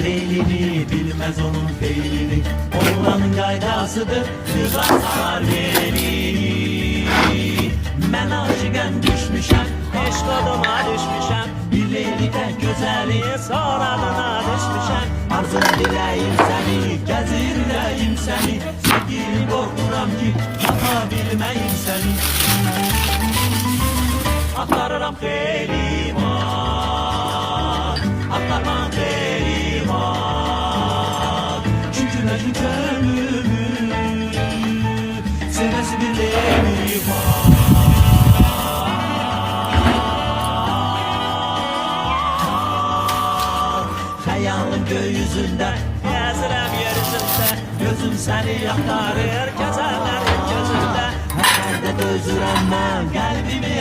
leylini, bilmez onun feylini. Oğlanın qaydasıdır, güzel salar belini. Mən aşıqəm düşmüşəm, eşq oduma düşmüşəm. Bir leylikə gözəli, soradına düşmüşəm. Arzum diləyim səni, gəzir ürəyim səni. Sevgili qorxuram ki, tapa bilməyim səni. Aktarıram xeyli var, aktarmam xeyli var. Çünkü məcnun könlümü sevəsi bir leyli var. Xəyalım gökyüzündə, gəzirəm yer üzündə. Gözüm səni yaxtarır, keçənlərin gözündə. Hər də dözürəm mən qəlbimi